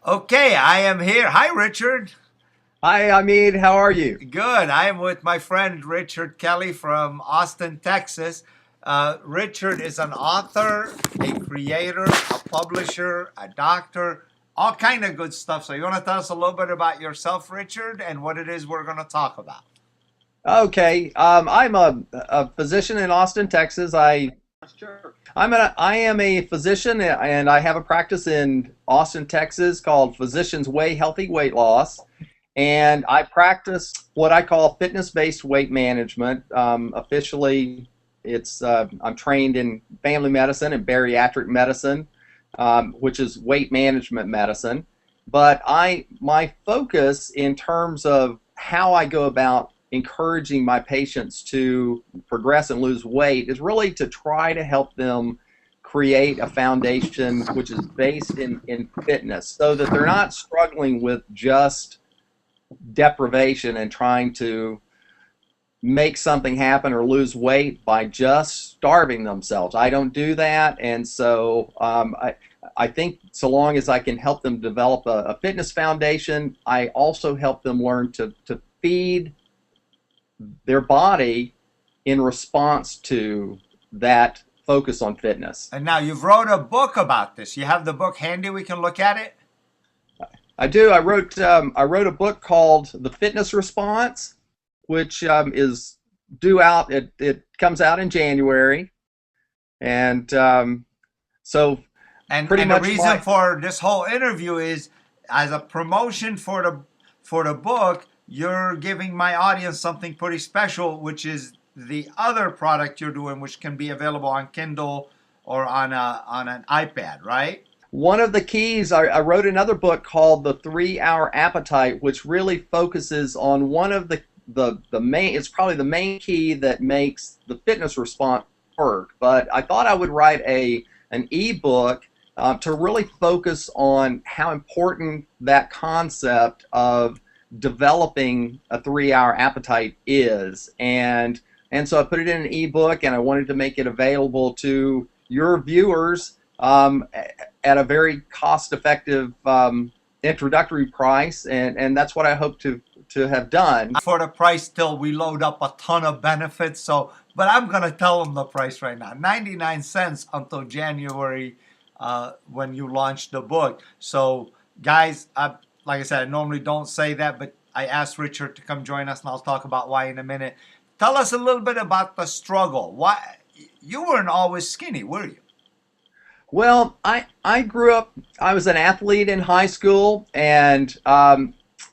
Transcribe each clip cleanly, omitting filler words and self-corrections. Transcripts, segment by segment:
Okay, I am here. Hi, Richard. Hi, Hamid. How are you? Good. I am with my friend Richard Kelley from Austin, Texas. Richard is an author, a creator, a publisher, a doctor, all kind of good stuff. So you want to tell us a little bit about yourself, Richard, and what it is we're going to talk about? Okay. I'm a physician in Austin, Texas. I am a physician and I have a practice in Austin, Texas called Physicians Way Healthy Weight Loss. And I practice what I call fitness-based weight management. Officially, I'm trained in family medicine and bariatric medicine, which is weight management medicine. But my focus in terms of how I go about encouraging my patients to progress and lose weight is really to try to help them create a foundation which is based in fitness so that they're not struggling with just deprivation and trying to make something happen or lose weight by just starving themselves. I don't do that, and so I think so long as I can help them develop a fitness foundation, I also help them learn to feed their body in response to that focus on fitness. And now you've wrote a book about this. You have the book handy. We can look at it. I do. I wrote a book called The Fitness Response, which is due out. It comes out in January, and so pretty And the much reason for this whole interview is as a promotion for the book, you're giving my audience something pretty special, which is the other product you're doing, which can be available on Kindle or on an iPad, right? one of the keys. I wrote another book called The 3 Hour Appetite, which really focuses on one of the main. It's probably the main key that makes the fitness response work. But I thought I would write an ebook to really focus on how important that concept of developing a 3 hour appetite is, and so I put it in an ebook, and I wanted to make it available to your viewers at a very cost-effective introductory price, and that's what I hope to have done. For the price till we load up a ton of benefits. So, but I'm gonna tell them the price right now: 99 cents until January when you launch the book. So, guys, like I said, I normally don't say that, but I asked Richard to come join us, and I'll talk about why in a minute. Tell us a little bit about the struggle. Why you weren't always skinny, were you? Well, I grew up. I was an athlete in high school, and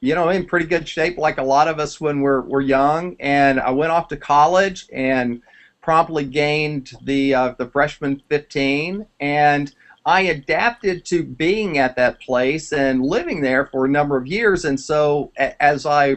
in pretty good shape, like a lot of us when we're young. And I went off to college and promptly gained the freshman 15, and I adapted to being at that place and living there for a number of years. And so as I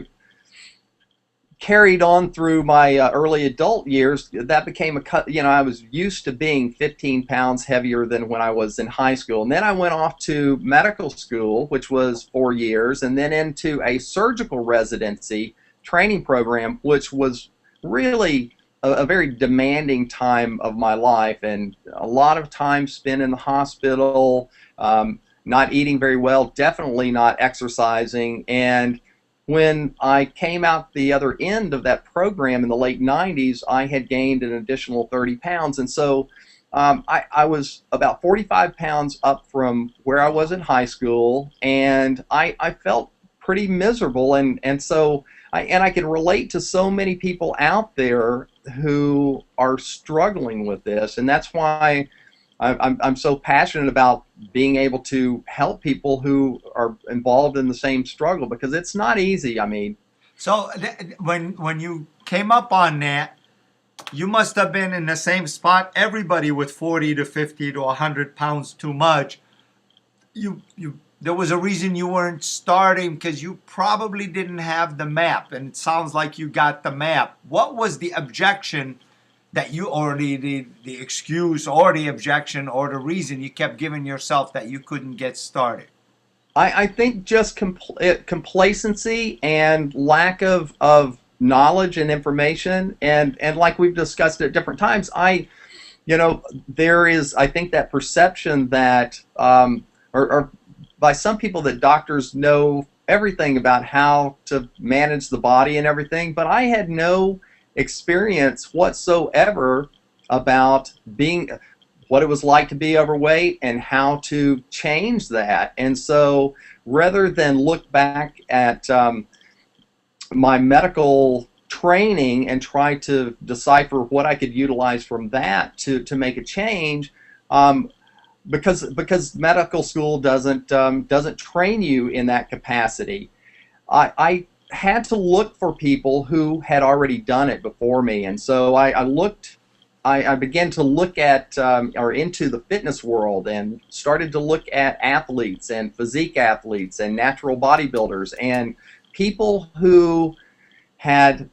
carried on through my early adult years, that became I was used to being 15 pounds heavier than when I was in high school. And then I went off to medical school, which was 4 years, and then into a surgical residency training program, which was really a very demanding time of my life, and a lot of time spent in the hospital, not eating very well, definitely not exercising. And when I came out the other end of that program in the late 90s, I had gained an additional 30 pounds. And so I was about 45 pounds up from where I was in high school, and I felt pretty miserable. And so I can relate to so many people out there who are struggling with this. And that's why I'm so passionate about being able to help people who are involved in the same struggle, because it's not easy. I mean, So when you came up on that, you must have been in the same spot. Everybody with 40 to 50 to 100 pounds too much. You there was a reason you weren't starting, because you probably didn't have the map, and it sounds like you got the map. What was the objection that you, or the excuse or the objection or the reason you kept giving yourself that you couldn't get started? I think just complacency and lack of knowledge and information, and like we've discussed at different times, there is, I think, that perception that or by some people that doctors know everything about how to manage the body and everything, but I had no experience whatsoever about being what it was like to be overweight and how to change that. And so rather than look back at my medical training and try to decipher what I could utilize from that to make a change, because medical school doesn't train you in that capacity, I had to look for people who had already done it before me. And so I began to look at or into the fitness world and started to look at athletes and physique athletes and natural bodybuilders and people who had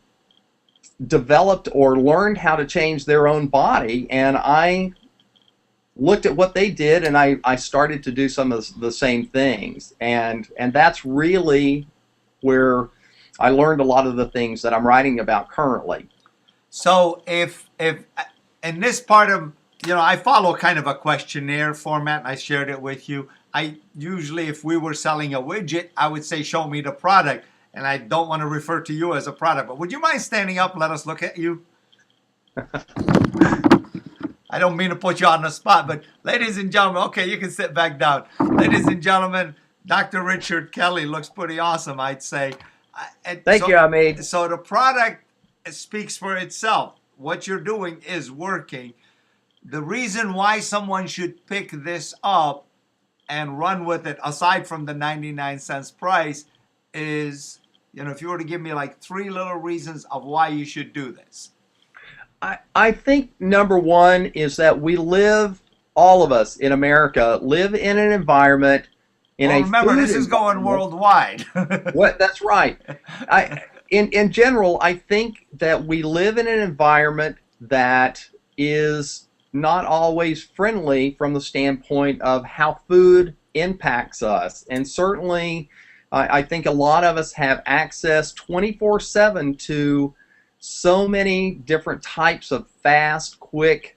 developed or learned how to change their own body. And I looked at what they did, and I started to do some of the same things. And that's really where I learned a lot of the things that I'm writing about currently. So if in this part of, I follow kind of a questionnaire format, and I shared it with you. I usually, if we were selling a widget, I would say, show me the product. And I don't want to refer to you as a product, but would you mind standing up and let us look at you? I don't mean to put you on the spot, but ladies and gentlemen, okay, you can sit back down. Ladies and gentlemen, Dr. Richard Kelley looks pretty awesome, I'd say. Thank you, Hamid. So the product speaks for itself. What you're doing is working. The reason why someone should pick this up and run with it, aside from the 99 cents price, is, if you were to give me like 3 little reasons of why you should do this. I think number one is that we live, all of us in America, live in an environment, remember, this is going worldwide. That's right. In general, I think that we live in an environment that is not always friendly from the standpoint of how food impacts us. And certainly, I think a lot of us have access 24/7 to so many different types of fast, quick,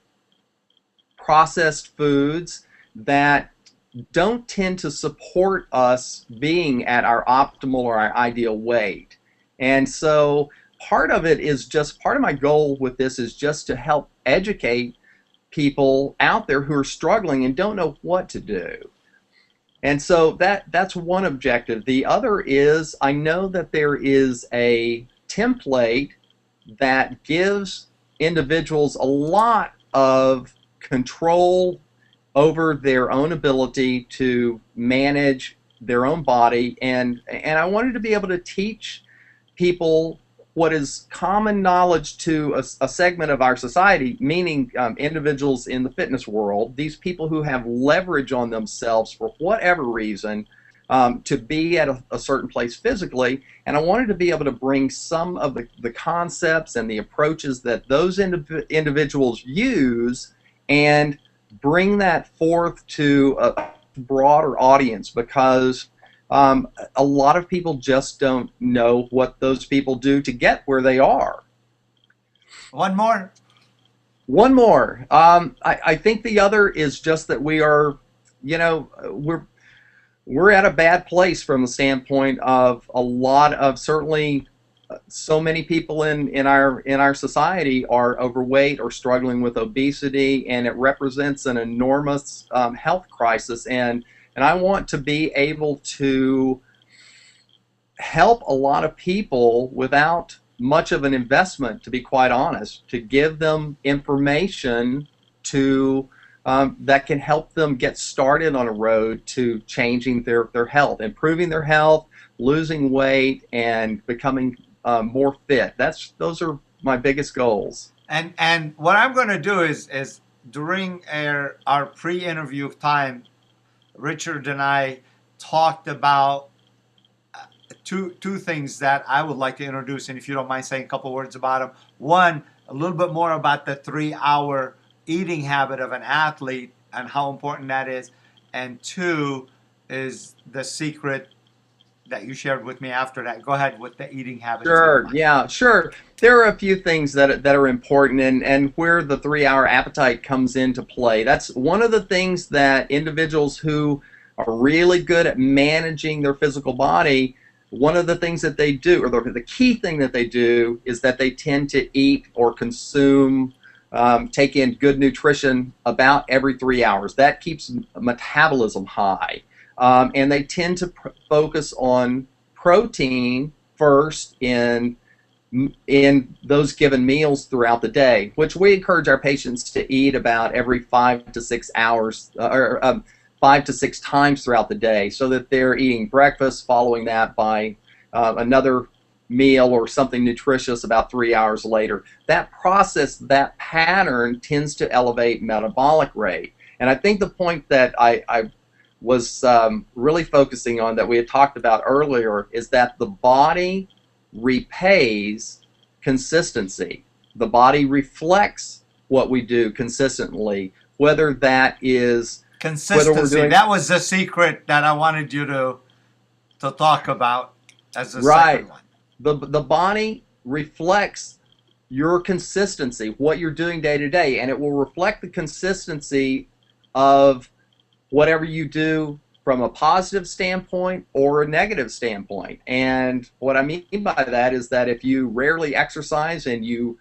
processed foods that don't tend to support us being at our optimal or our ideal weight. And so part of my goal with this is just to help educate people out there who are struggling and don't know what to do. And so that's one objective. The other is, I know that there is a template that gives individuals a lot of control over their own ability to manage their own body, and I wanted to be able to teach people what is common knowledge to a segment of our society, meaning individuals in the fitness world, these people who have leverage on themselves for whatever reason, to be at a certain place physically. And I wanted to be able to bring some of the concepts and the approaches that those individuals use and bring that forth to a broader audience, because a lot of people just don't know what those people do to get where they are. One more. I think the other is just that we are, we're at a bad place from the standpoint of a lot of, certainly so many people in our society are overweight or struggling with obesity, and it represents an enormous health crisis. And I want to be able to help a lot of people without much of an investment, to be quite honest, to give them information that can help them get started on a road to changing their health, improving their health, losing weight, and becoming more fit. Those are my biggest goals. And what I'm going to do is during our pre-interview time, Richard and I talked about two things that I would like to introduce, and if you don't mind saying a couple words about them. One, a little bit more about the 3-hour eating habit of an athlete and how important that is. And two is the secret that you shared with me after that. Go ahead with the eating habit. Sure, yeah, sure. There are a few things that are important, and where the 3-hour appetite comes into play. That's one of the things that individuals who are really good at managing their physical body, one of the things that they do, or the key thing that they do, is that they tend to eat or consume, take in good nutrition about every 3 hours. That keeps metabolism high. And they tend to focus on protein first in those given meals throughout the day, which we encourage our patients to eat about every 5 to 6 hours, or 5 to 6 times throughout the day, so that they're eating breakfast, following that by another meal or something nutritious about 3 hours later. That process, that pattern, tends to elevate metabolic rate. And I think the point that I was really focusing on, that we had talked about earlier, is that the body repays consistency. The body reflects what we do consistently, whether that is Consistency. That was the secret that I wanted you to talk about as the right. second one. The body reflects your consistency, what you're doing day to day, and it will reflect the consistency of whatever you do from a positive standpoint or a negative standpoint. And what I mean by that is that if you rarely exercise and you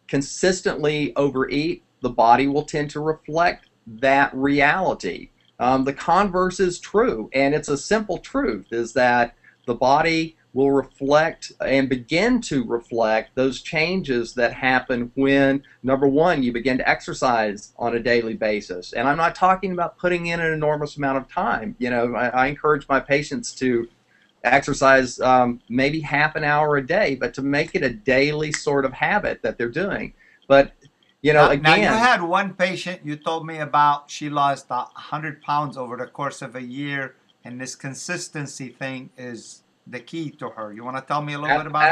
consistently overeat, the body will tend to reflect that reality. The converse is true, and it's a simple truth, is that the body will reflect and begin to reflect those changes that happen when, number one, you begin to exercise on a daily basis. And I'm not talking about putting in an enormous amount of time. I encourage my patients to exercise maybe half an hour a day, but to make it a daily sort of habit that they're doing. But again, now you had one patient you told me about. She lost 100 pounds over the course of a year, and this consistency thing is the key to her. You want to tell me a little bit about her?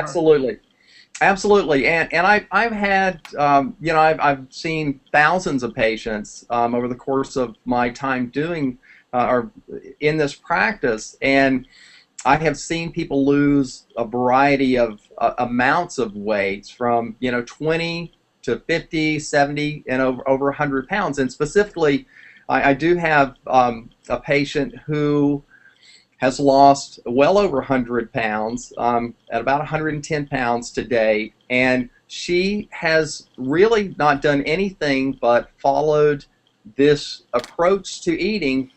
Absolutely. And I've had, I've seen thousands of patients over the course of my time doing or in this practice, and I have seen people lose a variety of amounts of weights, from 20 to 50, 70, and over 100 pounds. And specifically, I do have a patient who has lost well over 100 pounds, at about 110 pounds today, and she has really not done anything but followed this approach to eating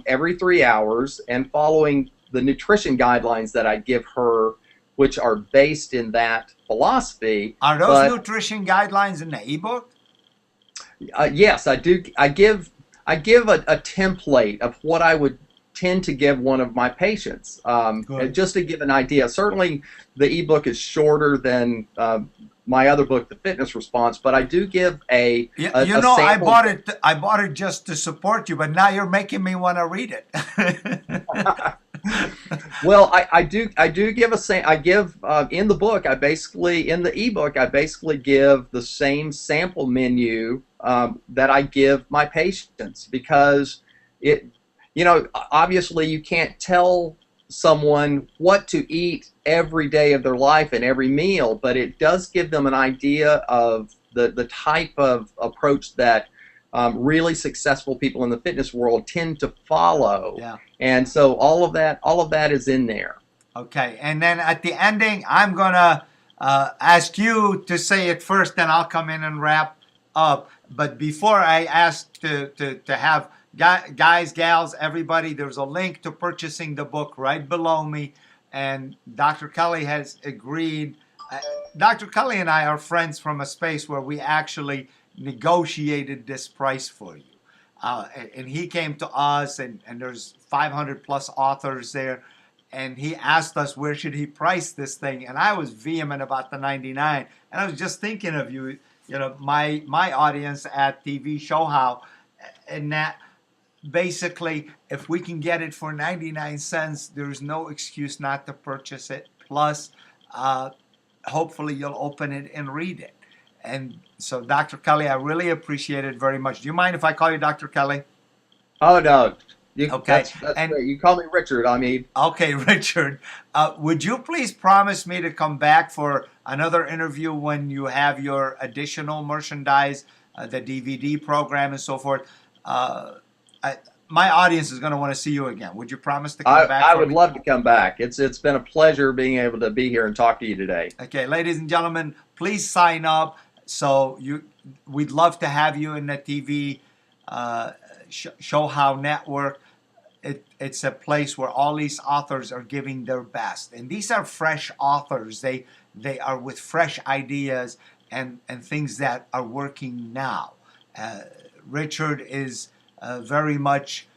every 3 hours, and following the nutrition guidelines that I give her, which are based in that philosophy. Are those nutrition guidelines in the ebook? Yes, I do. I give a template of what I would tend to give one of my patients, just to give an idea. Certainly the ebook is shorter than my other book, The Fitness Response, but I do give a sample. I bought it just to support you, but now you're making me want to read it. Well, I do give in the book, in the ebook, I basically give the same sample menu that I give my patients, because obviously you can't tell someone what to eat every day of their life and every meal, but it does give them an idea of the type of approach that really successful people in the fitness world tend to follow. Yeah. And so all of that is in there. Okay. And then at the ending, I'm going to ask you to say it first, then I'll come in and wrap up. But before I ask to have guys, gals, everybody, there's a link to purchasing the book right below me. And Dr. Kelley has agreed. Dr. Kelley and I are friends from a space where we actually negotiated this price for you. And he came to us, and there's 500 plus authors there. And he asked us where should he price this thing. And I was vehement about the 99. And I was just thinking of you, my audience at TV Show How, and that basically, if we can get it for 99 cents, there's no excuse not to purchase it. Plus, hopefully you'll open it and read it. And so, Dr. Kelley, I really appreciate it very much. Do you mind if I call you Dr. Kelley? Oh, no. Okay. That's great. You call me Richard, Okay, Richard. Would you please promise me to come back for another interview when you have your additional merchandise, the DVD program and so forth? my audience is going to want to see you again. Would you promise to come back? I for would me? love to come back. It's been a pleasure being able to be here and talk to you today. Okay, ladies and gentlemen, please sign up. So we'd love to have you in the TV Show How Network. It's a place where all these authors are giving their best, and these are fresh authors. They are with fresh ideas and things that are working now. Richard is very much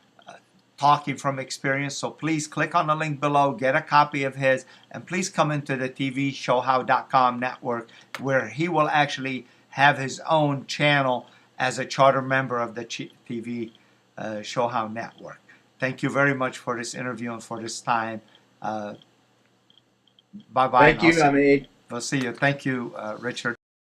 talking from experience. So please click on the link below, get a copy of his, and please come into the TVShowHow.com network, where he will actually have his own channel as a charter member of the TV Show How network. Thank you very much for this interview and for this time. Bye-bye. Thank you, Amit. We'll see you. Thank you, Richard.